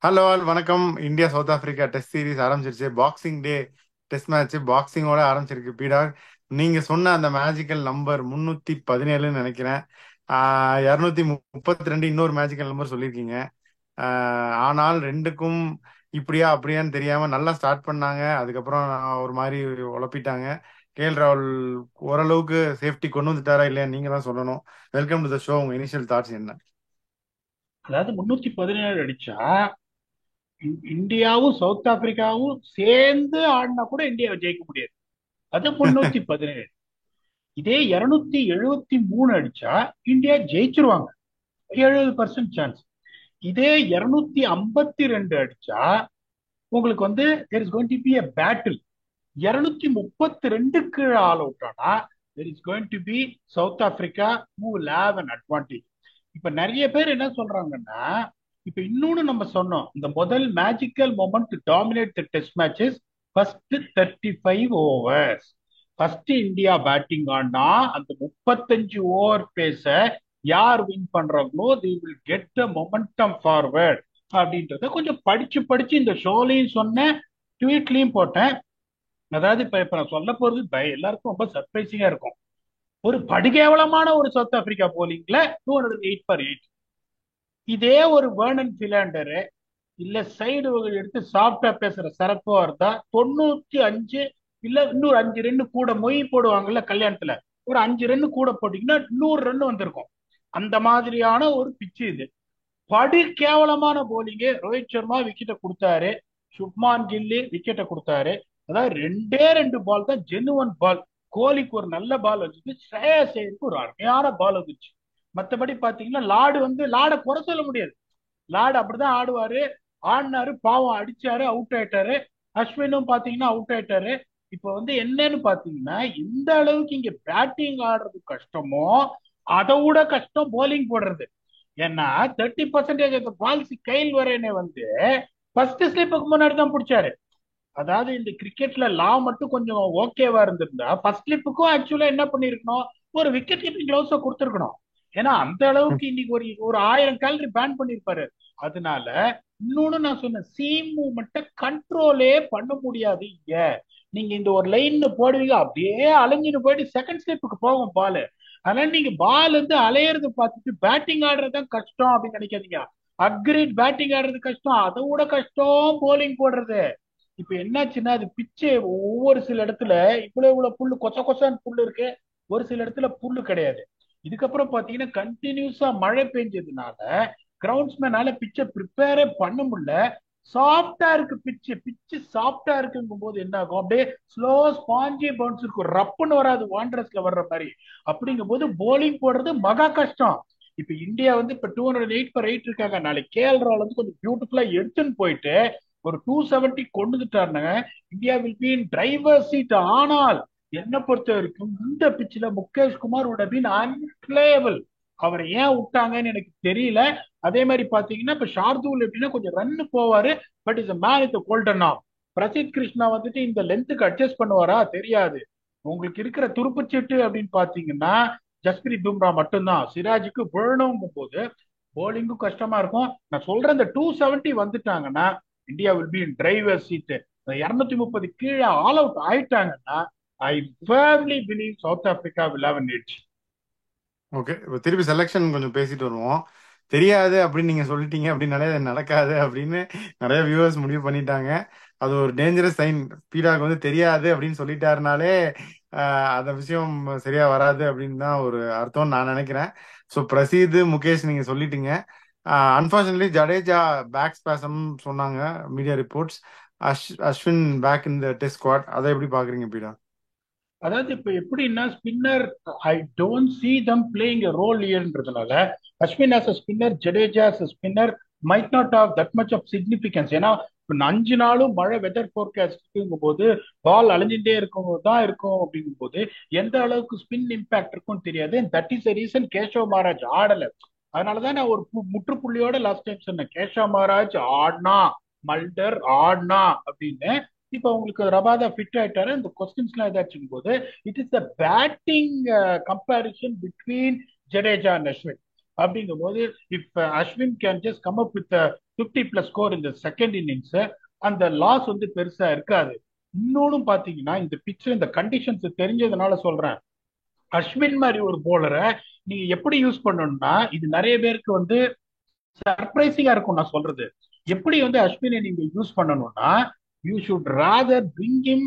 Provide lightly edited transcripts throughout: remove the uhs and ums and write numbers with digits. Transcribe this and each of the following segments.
Hello all வணக்கம். India south Africa test series ஆரம்பிச்சிருச்சு. Boxing டே test match பாக்ஸிங்கோட ஆரம்பிச்சிருக்கு. பீடா, நீங்க சொன்ன அந்த மேஜிக்கல் நம்பர் 317ன்னு நினைக்கிறேன். 232 இன்னொரு மேஜிக்கல் நம்பர் சொல்லியிருக்கீங்க. ஆனால் ரெண்டுக்கும் இப்படியா அப்படியான்னு தெரியாம நல்லா ஸ்டார்ட் பண்ணாங்க. அதுக்கப்புறம் ஒரு மாதிரி உழப்பிட்டாங்க. ராகுல் ஓரளவுக்கு சேஃப்டி கொண்டு வந்துட்டாரா இல்லையா நீங்க தான் சொல்லணும். Welcome to the show. உங்க இனிஷியல் தாட்ஸ் என்ன? அதாவது 317 அடிச்சா இந்தியாவும் சவுத் ஆப்பிரிக்காவும் சேர்ந்து ஆடினா கூட இந்தியாவை ஜெயிக்க முடியாது. அது 317. இதே 273 அடிச்சா இந்தியா ஜெயிச்சிருவாங்க. 70% சான்ஸ். இதே 252 அடிச்சா உங்களுக்கு வந்து there is going to be a battle. 232 all out ஆனா there is going to be south Africa who will have an advantage. இப்ப நிறைய பேர் என்ன சொல்றாங்கன்னா, இப்ப இன்னொன்னு நம்ம சொன்னோம், இந்த முதல் magical moment dominate the test matches first 35 overs. First India batting ஆனா அந்த 35 ஓவர் பேச யார் வின் பண்றாங்களோ they will get the momentum forward அப்படின்றத கொஞ்சம் படிச்சு படிச்சு இந்த ஷோலையும் சொன்னேன், ட்வீட்லயும் போட்டேன். அதாவது இப்ப நான் சொல்ல போறது எல்லாருக்கும் ரொம்ப சர்ப்ரைசிங்கா இருக்கும். ஒரு படுகேவலமான ஒரு சவுத் ஆப்பிரிக்கா போலிங்ல 208 for 8. இதே ஒரு வேர்னன் பிலாண்டரு இல்ல சைடு எடுத்து சாஃப்டா பேசுற சரக்கோ இருந்தா 95, இல்ல இன்னொரு 5 ரன் கூட மொய் போடுவாங்கல்ல கல்யாணத்துல, ஒரு 5 ரன் கூட போட்டீங்கன்னா 100 ரன் வந்திருக்கும். அந்த மாதிரியான ஒரு பிச்சு இது. படு கேவலமான போலிங்கு. ரோஹித் சர்மா விக்கெட்டை கொடுத்தாரு, சுப்மான் கில்லி விக்கெட்டை கொடுத்தாரு. அதாவது ரெண்டே ரெண்டு பால் தான் ஜெனுவன் பால். கோலிக்கு ஒரு நல்ல பால் வந்துச்சு, ஸ்ரேயஸ் ஐயருக்கு ஒரு அருமையான பால் வந்துச்சு. மத்தபடி பாத்தீங்கன்னா லாட குறை சொல்ல முடியாது. லார்டு அப்படிதான் ஆடுவாரு. ஆடினாரு, பாவம் அடிச்சாரு, அவுட் ஆயிட்டாரு. அஸ்வினும் பாத்தீங்கன்னா அவுட் ஆயிட்டாரு. இப்ப வந்து என்னன்னு பாத்தீங்கன்னா, எந்த அளவுக்கு இங்க பேட்டிங் ஆடுறது கஷ்டமோ அதை விட கஷ்டம் போலிங் போடுறது. ஏன்னா 30% ஆஃப் பால்ஸ் கையில் வரேனே வந்து ஃபர்ஸ்ட் ஸ்லிப்புக்கு முன்னாடி தான் பிடிச்சாரு. அதாவது இந்த கிரிக்கெட்ல லா மட்டும் கொஞ்சம் ஓகேவா இருந்திருந்தா ஃபர்ஸ்ட் ஸ்லிப்புக்கும் ஆக்சுவலா என்ன பண்ணிருக்கணும், ஒரு விக்கெட் கீப்பிங் கிளவுஸ கொடுத்துருக்கணும். ஏன்னா அந்த அளவுக்கு இன்னைக்கு ஒரு ஒரு 1000 கேலரி பேன் பண்ணிருப்பாரு. அதனால இன்னொன்னு நான் சொன்னேன், சீம் மூவ்மெண்ட்டை கண்ட்ரோலே பண்ண முடியாது இங்க. நீங்க இந்த ஒரு லைன் போடுவீங்க, அப்படியே அலைஞ்சிட்டு போயிட்டு செகண்ட் ஸ்டெப்புக்கு போகும் பால். அதனால நீங்க பால் வந்து அலையறது பார்த்துட்டு பேட்டிங் ஆடுறது தான் கஷ்டம் அப்படின்னு நினைக்காதீங்க. அக்ரீட், பேட்டிங் ஆடுறது கஷ்டம், அதை விட கஷ்டம் போலிங் போடுறது. இப்ப என்னாச்சுன்னா அது பிச்சே ஒவ்வொரு சில இடத்துல இவ்வளவு இவ்வளவு புல்லு கொச்ச கொச்சான்னு புல்லு இருக்கு, ஒரு சில இடத்துல புல்லு கிடையாது. இதுக்கப்புறம் பாத்தீங்கன்னா கண்டினியூஸா மழை பெஞ்சதுனால கிரவுண்ட்ஸ்மேனால பிச்சை ப்ரிப்பேரே பண்ண முடியல. சாஃப்டா இருக்கு பிச்சு, பிச்சு சாஃப்டா இருக்குங்கும் போது என்ன ஆகும், அப்படியே ஸ்லோ ஸ்பாஞ்சி பவுன்ஸ் இருக்கும், ரப்புன்னு வராது வாண்டரஸ்ல வர்ற மாதிரி. அப்படிங்கும் போது போலிங் போடுறது மகா கஷ்டம். இப்ப இந்தியா வந்து இப்ப 208 for 8 இருக்காங்க. நாளைக்கு கேஎல் வந்து கொஞ்சம் பியூட்டிஃபுல்லா எடுத்துன்னு போயிட்டு ஒரு 270 கொண்டுட்டாருங்க, India will be in driver seat. ஆனால் என்ன பொறுத்த வரைக்கும் இந்த பிச்சில் Mukesh Kumar would have been unplayable. அவரை ஏன் விட்டாங்கன்னு எனக்கு தெரியல. அதே மாதிரி பாத்தீங்கன்னா இப்ப ஷார்தூல் எப்படின்னா கொஞ்சம் ரன் போவாரு, but is man with golden ஆம். பிரசித் கிருஷ்ணா வந்துட்டு இந்த லென்த்துக்கு அட்ஜஸ்ட் பண்ணுவாரா தெரியாது. உங்களுக்கு இருக்கிற துருப்புச்சீட்டு அப்படின்னு பாத்தீங்கன்னா ஜஸ்பிரீத் பும்ரா மட்டும்தான். சிராஜுக்கு விழணுங்கும் போது போலிங்கும் கஷ்டமா இருக்கும். நான் சொல்றேன், இந்த 270 வந்துட்டாங்கன்னா India will be in driver seat. 230 கீழே ஆல் அவுட் ஆயிட்டாங்கன்னா I firmly believe South Africa will have an edge. Okay, இப்போ திருப்பி செலெக்ஷன் கொஞ்சம் பேசிட்டு வருவோம். தெரியாது அப்படின்னு நீங்க சொல்லிட்டீங்க அப்படின்னாலே அது நடக்காது அப்படின்னு நிறைய வியூவர்ஸ் முடிவு பண்ணிட்டாங்க. அது ஒரு டேஞ்சரஸ் சைன். ஸ்பீடாக வந்து தெரியாது அப்படின்னு சொல்லிட்டாருனாலே அந்த விஷயம் சரியா வராது அப்படின்னு தான் ஒரு அர்த்தம்னு நான் நினைக்கிறேன். ஸோ பிரசீத், முகேஷ் நீங்க சொல்லிட்டீங்க. அன்பார்ச்சுனேட்லி ஜடேஜா பேக் ஸ்பாசம் சொன்னாங்க media reports. Ashwin back in the test squad. அதை எப்படி பாக்குறீங்க பீடா? அதாவது இப்ப எப்படின்னா spinner, I don't see them playing a role ஹியர்ன்றதுனால Ashwin as a spinner, Jadeja as a spinner might not have that much of significance. ஏன்னா இப்ப 5 நாளும் மழை வெதர் போர்காஸ்டிங்கும் போது பால் அழிஞ்சுட்டே இருக்கும் தான் இருக்கும். அப்படிங்கும் போது எந்த அளவுக்கு ஸ்பின் இம்பாக்ட் இருக்கும்னு தெரியாது. That is reason Keshav Maharaj ஆடல. அதனாலதான் நான் ஒரு முற்றுப்புள்ளியோட லாஸ்ட் டைம் சொன்னேன், கேஷவ் மகாராஜ் ஆடினா மல்டர் ஆடினா அப்படின்னு. இப்ப உங்களுக்கு ரபாதா ஃபிட் ஆயிட்டாரு. இந்த கொஸ்டின்ஸ் எல்லாம் ஏதாச்சும் போது it is the batting comparison between Jadeja and Ashwin. அப்படிங்கும் போது இப் Ashwin can just come up with 50+ score இந்த செகண்ட் இன்னிங்ஸ், அந்த லாஸ் வந்து பெருசா இருக்காது. இன்னொன்னு பாத்தீங்கன்னா இந்த பிச்சு இந்த கண்டிஷன்ஸ் தெரிஞ்சதுனால சொல்றேன், அஸ்வின் மாதிரி ஒரு போலரை நீங்க எப்படி யூஸ் பண்ணணும்னா, இது நிறைய பேருக்கு வந்து சர்ப்ரைசிங்கா இருக்கும் நான் சொல்றது. எப்படி வந்து அஸ்வினை நீங்க யூஸ் பண்ணணும்னா, you should rather bring him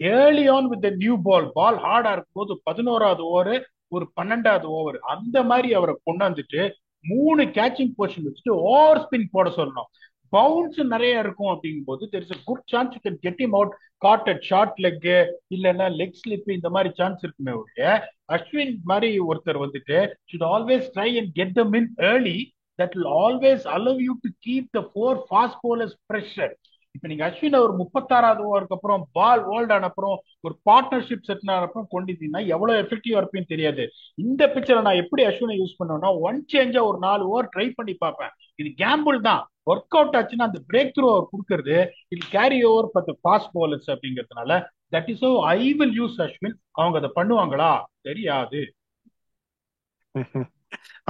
early on with new ball ஹார்டா இருக்கும் போது 11வது ஓவர், ஒரு 12வது ஓவர் அந்த மாதிரி அவரை கொண்டாந்துட்டு 3 கேச்சிங் பொசிஷன் வச்சுட்டு ஓவர் ஸ்பின் போட சொல்லணும். பவுன்ஸ் நிறைய இருக்கும் அப்படிங்கும் போது there is a good chance you can get him out caught at short leg, இல்லைன்னா லெக் ஸ்லிப், இந்த மாதிரி சான்ஸ் இருக்குமே ஒழிய அஸ்வின் மாதிரி ஒருத்தர் வந்துட்டு should always try and get them in early. That will always allow you to keep the 4 fast bowlers pressure. இப்ப நீங்க அஸ்வின் ஒரு 36வது ஓவருக்கு அப்புறம் பால் ஓல்ட் ஆன அப்புறம் ஒரு பார்ட்னர்ஷிப் செட் ஆன அப்புறம் கொண்டிருந்தீங்கன்னா எவ்வளவு எஃபெக்டிவா இருப்பேன்னு தெரியாது. இந்த பிக்சரை நான் எப்படி அஸ்வினை யூஸ் பண்ணுவேன்னா, ஒன் சேஞ்சா ஒரு 4 ஓவர் ட்ரை பண்ணி பார்ப்பேன். இது கேம்பிள் தான், ஒர்க் அவுட் ஆச்சுன்னா அந்த பிரேக் த்ரூ அவர் கொடுக்கறது இது carry over for the fast bowlers அப்படிங்கிறதுனால that is how I will use Ashwin. அவங்க அதை பண்ணுவாங்களா தெரியாது.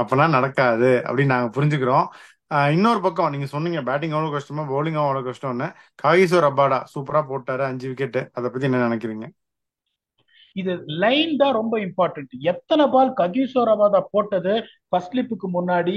அப்பெல்லாம் நடக்காது அப்படின்னு நாங்க புரிஞ்சுக்கிறோம். இன்னொரு பக்கம் நீங்க சொன்னீங்க பேட்டிங் அவ்வளவு கஷ்டமா பவுலிங் அவ்வளவு கஷ்டம்னு. காகிசோ ரபாடா சூப்பரா போட்டாரு 5 விக்கெட். அதை பத்தி என்ன நினைக்கிறீங்க? இது லைன் தான் ரொம்ப இம்பார்ட்டன்ட். எத்தனை பால் ககிசோ ரபாடா போட்டது ஃபர்ஸ்ட் ஸ்லிப்புக்கு முன்னாடி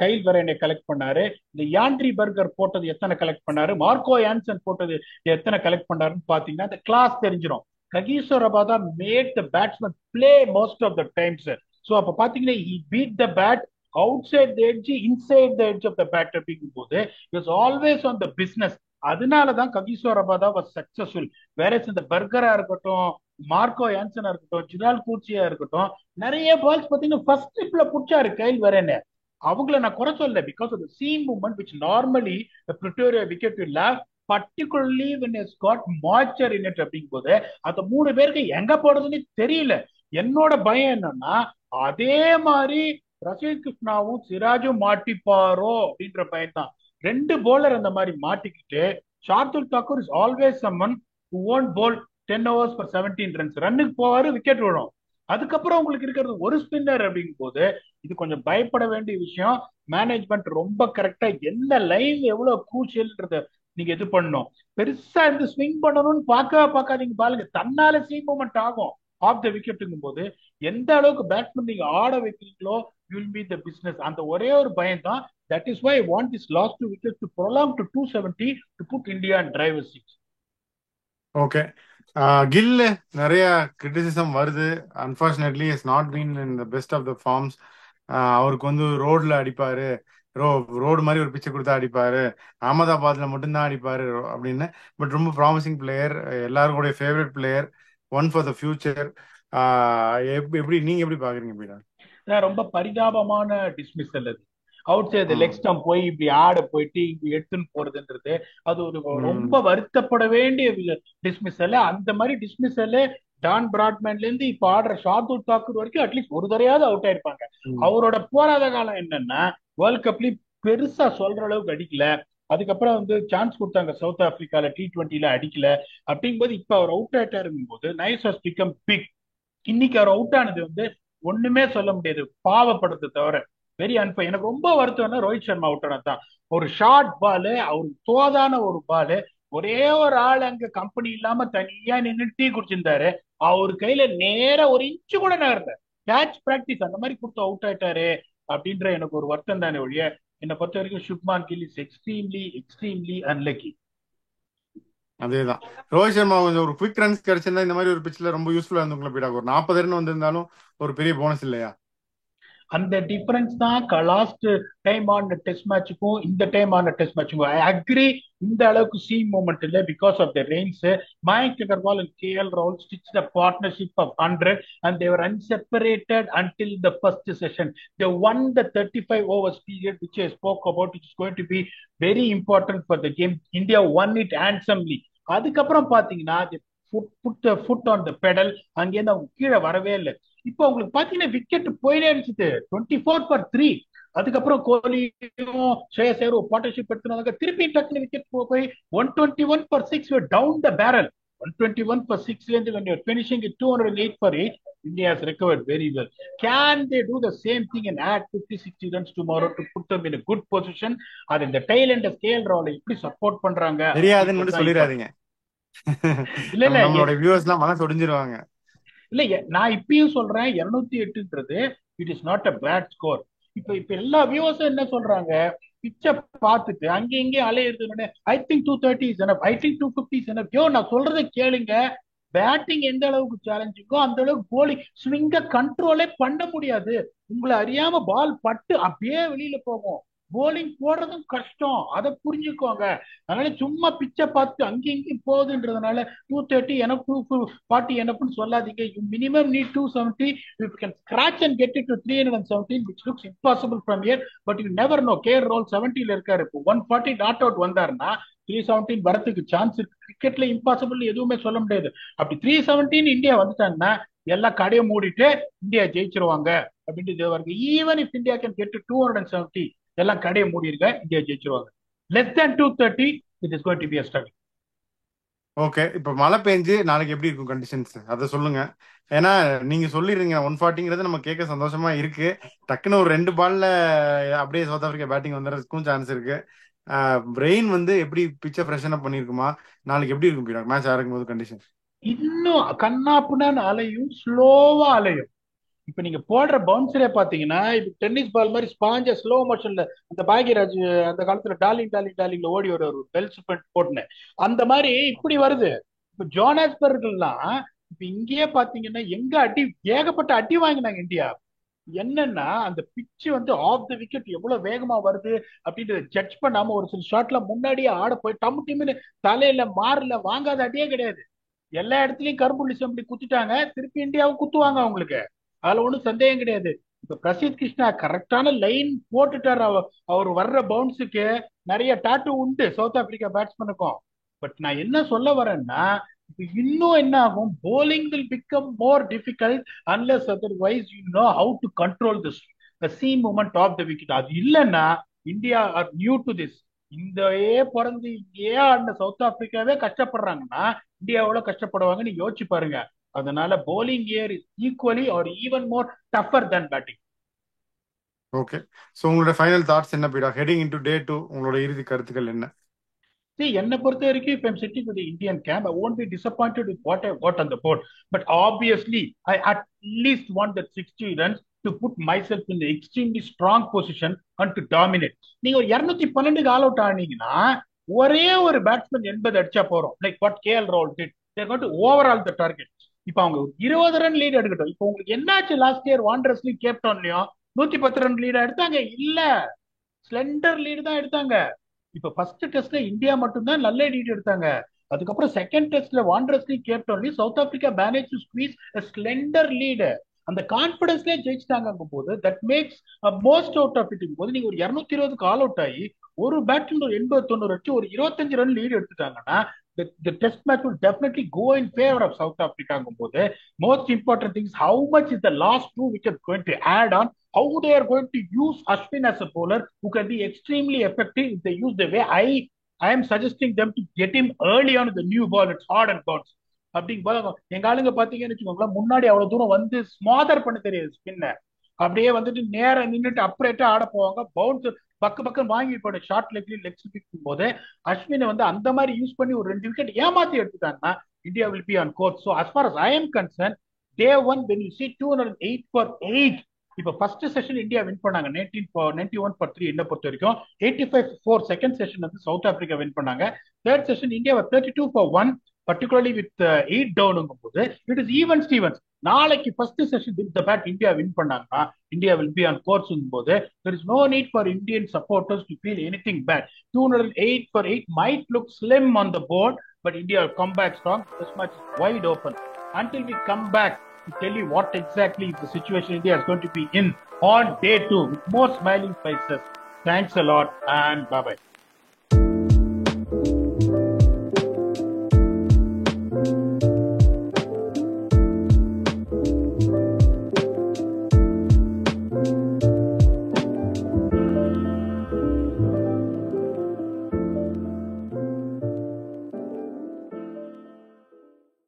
கைல் வெரைனை கலெக்ட் பண்ணாரு, இந்த யாண்ட்ரி பர்கர் போட்டது எத்தனை கலெக்ட் பண்ணாரு, மார்க்கோ யான்சன் போட்டது எத்தனை கலெக்ட் பண்ணாருன்னு பாத்தீங்கன்னா இந்த கிளாஸ் தெரிஞ்சிடும். Kagiso Rabada made the batsman play most of the times. So அப்ப பாத்தீங்கன்னா he beat the bat outside the edge, inside the edge of the bat அப்படிங்கும் போது he was always on the business. அதனாலதான் Kagiso Rabada was successful. வேற இந்த பர்கரா இருக்கட்டும், Marco யான்சனா இருக்கட்டும், ஜிரால் கூச்சியா இருக்கட்டும், நிறைய பால்ஸ் பாத்தீங்கன்னா ஃபர்ஸ்ட் ஸ்லிப்ல புடிச்சாரு கைல் வெரைனை. அவங்கள நான் குறை சொல்ல, because of the seam movement which normally the Pretoria wicket will have, particularly when it's got moisture in it அப்படிங்கும் போது அந்த 3 பேருக்கு எங்க போடுறதுன்னு தெரியல. என்னோட பயம் என்னன்னா, அதே மாதிரி ரஷீத் கிருஷ்ணாவும் சிராஜும் மாட்டிப்பாரோ அப்படின்ற பயம் தான். 2 போலர் அந்த மாதிரி மாட்டிக்கிட்டு, Shardul Thakur is always someone who won't bowl 10 overs for 17 runs. ரன்னுக்கு போவாரு, விக்கெட் விழும். அதுக்கப்புறம் உங்களுக்கு இருக்கிறது ஒரு ஸ்பின்னர் அப்படிங்கும் போது இது கொஞ்சம் பயப்பட வேண்டிய விஷயம். மேனேஜ்மெண்ட் ரொம்ப கரெக்டா எந்த லைன் எவ்வளவு குரூஷியல்ன்றத நீங்க இது பண்ணணும். பெருசா இருந்து ஸ்விங் பண்ணணும்னு பார்க்காதீங்க. பாருங்க தன்னால ஸ்விங் மூவ்மெண்ட் ஆகும் ஆஃப் த விக்கெட்டுங்கும் போது எந்த அளவுக்கு பேட்ஸ்மேன் நீங்க ஆட வைக்கிறீங்களோ you will be the business. அந்த ஒரே ஒரு பயம் தான். That is why I want this last 2 wickets to prolong to 270 to put India in driver's seat. Okay. Gill நிறைய கிரிட்டிசிசம் வருது. Unfortunately is not been in the best of the forms. அவருக்கு வந்து ரோட்ல அடிப்பாரு, ரோடு மாதிரி ஒரு பிச்சை கொடுத்தா அடிப்பாரு, அகமதாபாத்ல மட்டும்தான் அடிப்பாரு அப்படின்னு. பட் ரொம்ப ப்ராமிசிங் பிளேயர், எல்லாருடைய favourite player, one for the future. எப்படி நீங்க எப்படி பாக்குறீங்க பீடா? ரொம்ப பரிதாபமான டிஸ்மிஸல் அது. அவுட் சைடு லெக் ஸ்டம்ப் போய் இப்படி ஆட போயிட்டு இப்படி எடுத்துன்னு போறதுன்றது அது ஒரு ரொம்ப வருத்தப்பட வேண்டிய டிஸ்மிஸல். அந்த மாதிரி டிஸ்மிஸல் டான் பிராட்மேன்ல இருந்து இப்ப ஆடுற ஷார்துல் தாக்கூர் வரைக்கும் அட்லீஸ்ட் ஒரு தடையாவது அவுட் ஆயிருப்பாங்க. அவரோட போராத காலம் என்னன்னா, வேர்ல்ட் கப்லயும் பெருசா சொல்ற அளவுக்கு அடிக்கல. அதுக்கப்புறம் வந்து சான்ஸ் கொடுத்தாங்க சவுத் ஆப்பிரிக்கால T20ல அடிக்கல. அப்படிங்கும்போது இப்ப அவர் அவுட் ஆயிட்டாருங்கும் போது நைஸ் ஹஸ் பிகம் பிக். இன்னைக்கு அவர் அவுட் ஆனது வந்து ஒண்ணுமே சொல்ல முடியாது, பாவப்படுத்த தவிர வெரி அன்பை. எனக்கு ரொம்ப வருத்தம்னா ரோஹித் சர்மா அவுட் ஆனதுதான். ஒரு ஷார்ட் பாலு, அவரு தோதான ஒரு பாலு, ஒரே ஒரு ஆள் அங்க கம்பெனி இல்லாம தனியா நின்று டீ குடிச்சிருந்தாரு. அவரு கையில நேர ஒரு இன்ச்சு கூட நகர்ல. கேட்ச் பிராக்டிஸ் அந்த மாதிரி கொடுத்து அவுட் ஆயிட்டாரு அப்படின்ற எனக்கு ஒரு வருத்தம் தானே ஒழிய, என்னை பொறுத்த வரைக்கும் Shubman Gill is extremely unlucky. அதேதான். ரோஹித் சர்மா கொஞ்சம் ஒரு குவிக் ரன்ஸ் கிடைச்சிருந்தா இந்த மாதிரி ஒரு பிச்சில் ரொம்ப யூஸ்ஃபுல்லா இருந்துங்களா பீடா? ஒரு 40 ரன் வந்திருந்தாலும் ஒரு பெரிய போனஸ் இல்லையா? அந்த டிஃபரன்ஸ் தான் லாஸ்ட் டைம் ஆன டெஸ்ட் மேட்சுக்கும் இந்த டைம் ஆன டெஸ்ட் மேட்சுக்கும். ஐ அக்ரி, இந்த அளவுக்கு சீம் மூமெண்ட் இல்லை because of the rains. Mayank Agarwal and KL Rahul stitched the partnership of 100 and they were unseparated until the first session. They won the 35 overs period which I spoke about, which is going to be very important for the game. India won it handsomely. அதுக்கப்புறம் பாத்தீங்கன்னா put the foot on the pedal, அங்கேருந்து அவங்க கீழே வரவே இல்லை. இப்போ உங்களுக்கு பாத்தீங்கன்னா விக்கெட் போயினே இருந்துச்சு 24/3. அதுக்கப்புறம் கோலியும் ஸ்ரேயஸ் ஐயரும் பார்ட்னர்ஷிப் எடுத்துனாங்க. திருப்பி டக்குனு விக்கெட் போய் 121/6 down the barrel. 121/6 when you're finishing it 208/8, India has recovered very well. Can they do the same thing and add 50, 60 runs tomorrow to put them in a good position? அது இந்த tail end scale roll எப்படி support பண்றாங்க தெரியாதுன்னு மட்டும் அப்படின்றதுதான் important. சொல்லிடாதீங்க. இல்ல இல்ல நம்மளோட வியூவர்ஸ் எல்லாம் மனசு ஒடிஞ்சிருவாங்க. இல்ல நான் இப்பயும் சொல்றேன் 208ன்றது it is not a bad score. இப்ப இப்ப எல்லா வியூவர்ஸும் என்ன சொல்றாங்க, பிச்சை பார்த்துட்டு அங்க இங்கே அலையிறது. ஐ திங்க் 230 இஸ் எனப், ஐ திங்க் 250 இஸ் எனப். யோ நான் சொல்றதை கேளுங்க. பேட்டிங் எந்த அளவுக்கு சேலஞ்சிங்கோ அந்த அளவுக்கு போலிங் ஸ்விங்க கண்ட்ரோலே பண்ண முடியாது. உங்களை அறியாம பால் பட்டு அப்படியே வெளியில போகும். போலிங் போடுறதும் கஷ்டம், அதை புரிஞ்சுக்கோங்க. அதனால சும்மா பிச்சை பார்த்து அங்கேயும் இங்கேயும் போகுதுன்றதுனால 230 எனப் 240 எனப்னு சொல்லாதீங்க. You minimum need 270. You can scratch and get it to 317, which looks impossible from here, but you never know. KL ராகுல் 70ல இருக்காரு. இப்போ 140 நாட் அவுட் வந்தாருன்னா 317 வரதுக்கு சான்ஸ் இருக்கு. கிரிக்கெட்ல இம்பாசிபிள் எதுவுமே சொல்ல முடியாது. அப்படி 317 இந்தியா வந்துட்டாங்கன்னா எல்லாம் கடையை மூடிட்டு இந்தியா ஜெயிச்சிருவாங்க அப்படின்ட்டு. Even if India can get to 270, எல்லாம் கடையை மூடி இருக்க இந்தியா ஜெயிச்சிருவாங்க. Less than 230 it is going to be a struggle. Okay, இப்ப மழை பெஞ்சு நாளைக்கு எப்படி இருக்கும் கண்டிஷன்ஸ் அதை சொல்லுங்க. ஏன்னா நீங்க சொல்லிடுறீங்க 140ங்கிறது நம்ம கேட்க சந்தோஷமா இருக்கு. டக்குன்னு ஒரு 2 பால்ல அப்படியே சவுத் ஆப்பிரிக்கா பேட்டிங் வந்துறதுக்கும் சான்ஸ் இருக்கு. பிரெயின் வந்து எப்படி பிச்சை ஃப்ரெஷன் அப் பண்ணிருக்குமா, நாளைக்கு எப்படி இருக்கும் மேட்ச் ஆரம்பிக்கும் போது கண்டிஷன்? இன்னும் கண்ணாப்புனான்னு அலையும், ஸ்லோவா அலையும். இப்ப நீங்க போடுற பவுன்சரே பாத்தீங்கன்னா இப்ப டென்னிஸ் பால் மாதிரி ஸ்பாஞ்ச ஸ்லோ மோஷன்ல, அந்த பாக்யராஜ் அந்த காலத்துல டார்லிங் டார்லிங் டார்லிங்ல ஓடி வர ஒரு பெல் ஸ்பெண்ட் போட்டுனேன் அந்த மாதிரி இப்படி வருது. இப்ப ஜோனாஸ்பர்க்லாம் இப்ப இங்கேயே பாத்தீங்கன்னா எங்க அடி, ஏகப்பட்ட அடி வாங்கினாங்க இந்தியா. என்னன்னா அந்த பிச்சு வந்து ஆஃப் த விக்கெட் எவ்வளவு வேகமா வருது அப்படின்றத ஜட்ஜ் பண்ணாம ஒரு சில ஷாட்ல முன்னாடியே ஆட போய் டம்மு டிம்னு தலையில மாறல வாங்காத அடியே கிடையாது. எல்லா இடத்துலயும் கரும்புள்ளி செம்புள்ளி குத்திட்டாங்க. திருப்பி இந்தியாவும் குத்துவாங்க அவங்களுக்கு, அதுல ஒண்ணும் சந்தேகம் கிடையாது. இப்ப பிரசித் கிருஷ்ணா கரெக்டான லைன் போட்டுட்டார். அவர் வர்ற பவுன்ஸுக்கு நிறைய டாட்டு உண்டு சவுத் ஆப்பிரிக்கா பேட்ஸ்மேனுக்கும். பட் நான் என்ன சொல்ல வரேன்னா, இப்ப இன்னும் என்ன ஆகும், bowling will become more difficult unless otherwise you know how to control this the seam movement of the wicket. அது இல்லைன்னா India are new to this. இந்த பிறந்து இங்கேயே ஆடின சவுத் ஆப்பிரிக்காவே கஷ்டப்படுறாங்கன்னா இந்தியா எவ்வளவு கஷ்டப்படுவாங்கன்னு யோசிச்சு பாருங்க. அதனால bowling here is equally or even more tougher than batting. Okay, so உங்களோட ஃபைனல் தாட்ஸ் என்ன பீடா, ஹெடிங் இன்டு டே 2 உங்களோட இறுதி கருத்துக்கள் என்ன? See, என்னை பொறுத்த வரைக்கும் if I'm sitting with the Indian camp, I won't be disappointed with what I got on the board. But obviously, I at least want that 60 runs to put myself in the extremely strong position and to dominate. நீங்க ஒரு 212 all out ஆனீங்கன்னா ஒரே ஒரு batsman 80 அடிச்சா போறோம். Like what KL ராகுல் did. They're going to overall the target. இப்ப அவங்க 20 run lead எடுக்கட்டும். இப்ப உங்களுக்கு என்னாச்சு, லாஸ்ட் இயர் வாண்டரஸ் லீக் கேப்டவுன்லயும் 110 ரன் லீட் எடுத்தாங்க இல்ல, ஸ்லெண்டர் லீடு தான் எடுத்தாங்க. இப்ப ஃபர்ஸ்ட் டெஸ்ட்ல இந்தியா மட்டும்தான் நல்ல லீட் எடுத்தாங்க. அதுக்கப்புறம் செகண்ட் டெஸ்ட்ல வாண்டரஸ் லீக் கேப்டவுன்லி South Africa manage to squeeze slender lead. அந்த கான்பிடன்ஸ்லேயே ஜெயிச்சிட்டாங்க போது that makes most out of it போது நீங்க ஒரு 220க்கு ஆல் அவுட் ஆகி ஒரு பேட்ஸ்மேன் ஒரு 80-90 அடிச்சு ஒரு 25 ரன் லீடு எடுத்துட்டாங்கன்னா the test match will definitely go in favor of South Africa. Most important thing is how much is the last 2 wickets going to add on, how they are going to use Ashwin as a bowler who can be extremely effective if they use the way I am suggesting them to get him early on in the new ball. It's hard and bounce. அப்படிங்க எங்க ஆளுங்க பாத்தீங்கன்னு வச்சுக்கோங்களேன், முன்னாடி அவ்வளவு தூரம் வந்து ஸ்மாதர் பண்ண தெரியாது ஸ்பின்ன. அப்படியே வந்துட்டு நேரம் நின்றுட்டு அப்ரேட்டா ஆட போவாங்க. பவுன்ஸ் பக்கு பக்கம் வாங்கி போன ஷார்ட் லெக்லி லெக் ஸ்பின் போது அஸ்வினை வந்து அந்த மாதிரி யூஸ் பண்ணி ஒரு 2 விக்கெட் ஏமாத்தி எடுத்துட்டாங்கன்னா India will be on course. So as far as I am concerned, day 1 when you see 208 for 8, இப்ப ஃபர்ஸ்ட் செஷன் இந்தியா வின் பண்ணாங்க 91 for 3. என்ன பொறுத்த வரைக்கும் 85 for 4 செகண்ட் செஷன் வந்து சவுத் ஆப்பிரிக்கா வின் பண்ணாங்க. Third session India 32 for 1, particularly with 8 down போது it is even stevens. நாளைக்கு first session with the bat India win பண்ணாங்கன்னா India will be on course போது there is no need for Indian supporters to feel anything bad. 208 for 8 might look slim on the board, but India will come back strong. This match is wide open. Until we come back to tell you what exactly is the situation India is going to be in on day 2 with more smiling faces. Thanks a lot and bye-bye.